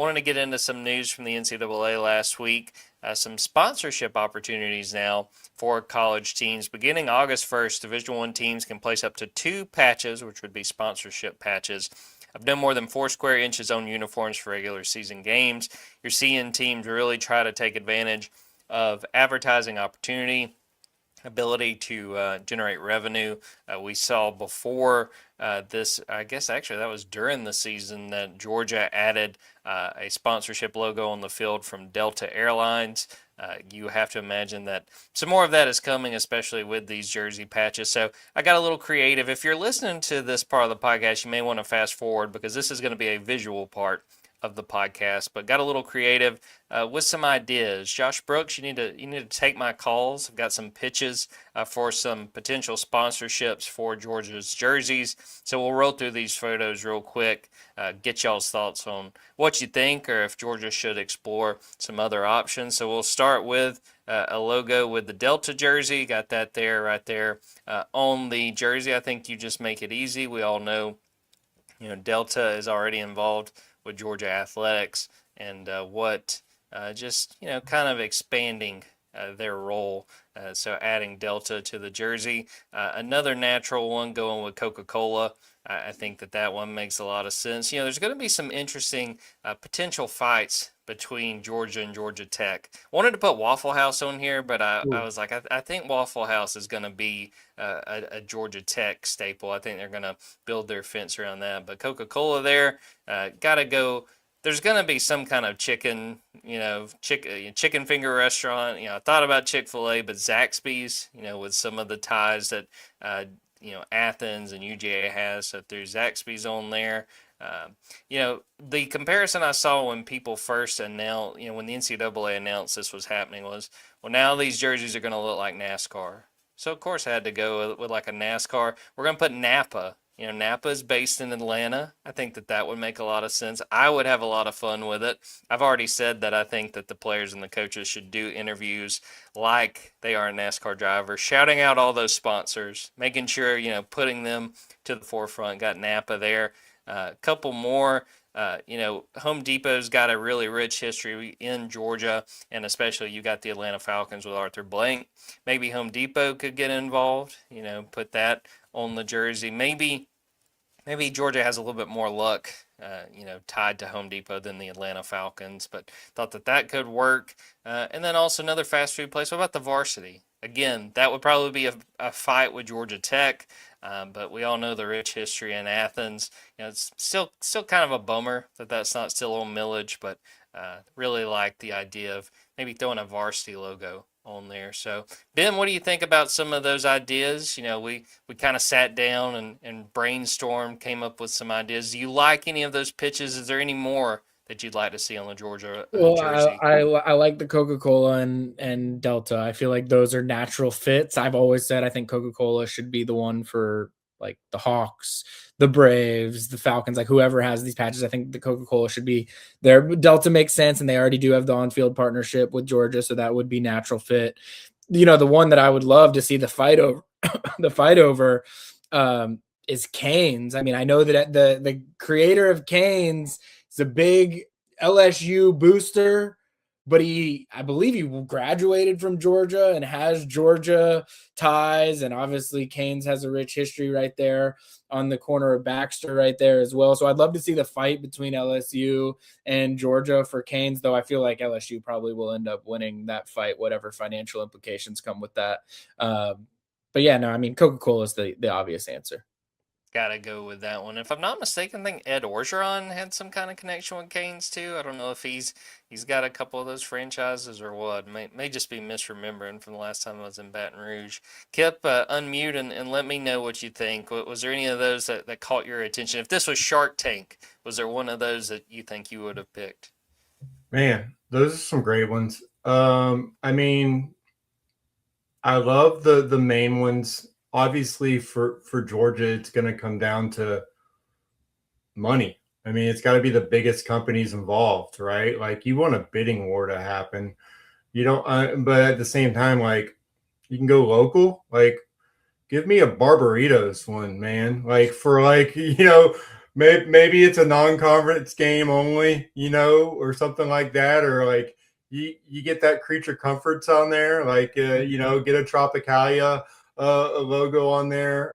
wanted to get into some news from the NCAA last week. Some sponsorship opportunities now for college teams. Beginning August 1st, Division I teams can place up to 2 patches, which would be sponsorship patches, of no more than 4 square inches on uniforms for regular season games. You're seeing teams really try to take advantage of advertising opportunity, ability to generate revenue. We saw before this, I guess actually that was during the season, that Georgia added a sponsorship logo on the field from Delta Airlines. You have to imagine that some more of that is coming, especially with these jersey patches. So I got a little creative. If you're listening to this part of the podcast, you may want to fast forward because this is going to be a visual part of the podcast, but got a little creative with some ideas. Josh Brooks, you need to take my calls. I've got some pitches for some potential sponsorships for Georgia's jerseys. So we'll roll through these photos real quick, get y'all's thoughts on what you think or if Georgia should explore some other options. So we'll start with a logo with the Delta jersey. Got that there, right there on the jersey. I think you just make it easy. We all know, Delta is already involved with Georgia athletics and just kind of expanding their role. So adding Delta to the jersey. Another natural one going with Coca-Cola. I think that one makes a lot of sense. There's going to be some interesting potential fights between Georgia and Georgia Tech. Wanted to put Waffle House on here, but I was like, I think Waffle House is going to be a Georgia Tech staple. I think they're going to build their fence around that. But Coca-Cola there, got to go. There's going to be some kind of chicken finger restaurant. I thought about Chick-fil-A, but Zaxby's, with some of the ties that, Athens and UGA has. So there's Zaxby's on there. The comparison I saw when people first announced, when the NCAA announced this was happening was, well, now these jerseys are going to look like NASCAR. So, of course, I had to go with like a NASCAR. We're going to put Napa. Napa is based in Atlanta. I think that would make a lot of sense. I would have a lot of fun with it. I've already said that I think that the players and the coaches should do interviews like they are a NASCAR driver, shouting out all those sponsors, making sure, putting them to the forefront. Got Napa there. A couple more. Home Depot's got a really rich history in Georgia, and especially you got the Atlanta Falcons with Arthur Blank. Maybe Home Depot could get involved, put that on the jersey. Maybe Georgia has a little bit more luck, tied to Home Depot than the Atlanta Falcons, but thought that could work. And then also another fast food place. What about the Varsity? Again, that would probably be a fight with Georgia Tech, but we all know the rich history in Athens. It's still kind of a bummer that that's not still on Millage, but really like the idea of maybe throwing a Varsity logo on there. So, Ben, what do you think about some of those ideas? We kind of sat down and brainstormed, came up with some ideas. Do you like any of those pitches? Is there any more that you'd like to see on the Georgia Well, jersey? I like the Coca-Cola and Delta. I feel like those are natural fits. I've always said I think Coca-Cola should be the one for like the Hawks, the Braves, the Falcons, like whoever has these patches. I think the Coca-Cola should be there. Delta makes sense, and they already do have the on-field partnership with Georgia, so that would be natural fit. The one that I would love to see the fight over, the fight over, is Canes. I mean, I know that the creator of Canes is a big LSU booster, but I believe he graduated from Georgia and has Georgia ties. And obviously Canes has a rich history right there on the corner of Baxter right there as well. So I'd love to see the fight between LSU and Georgia for Canes, though I feel like LSU probably will end up winning that fight, whatever financial implications come with that. But yeah, no, I mean, Coca-Cola is the obvious answer. Gotta go with that one. If I'm not mistaken, I think Ed Orgeron had some kind of connection with Canes too. I don't know if he's got a couple of those franchises or what. May just be misremembering from the last time I was in Baton Rouge. Kip, unmute and let me know what you think. Was there any of those that caught your attention? If this was Shark Tank, was there one of those that you think you would have picked? Man, those are some great ones. I mean, I love the main ones. Obviously, for Georgia, it's going to come down to money. I mean, it's got to be the biggest companies involved, right? Like, you want a bidding war to happen. You don't, but at the same time, like, you can go local. Like, give me a Barbaritos one, man. Like, for like, maybe it's a non-conference game only, or something like that, or like you get that Creature Comforts on there, like get a Tropicalia logo on there.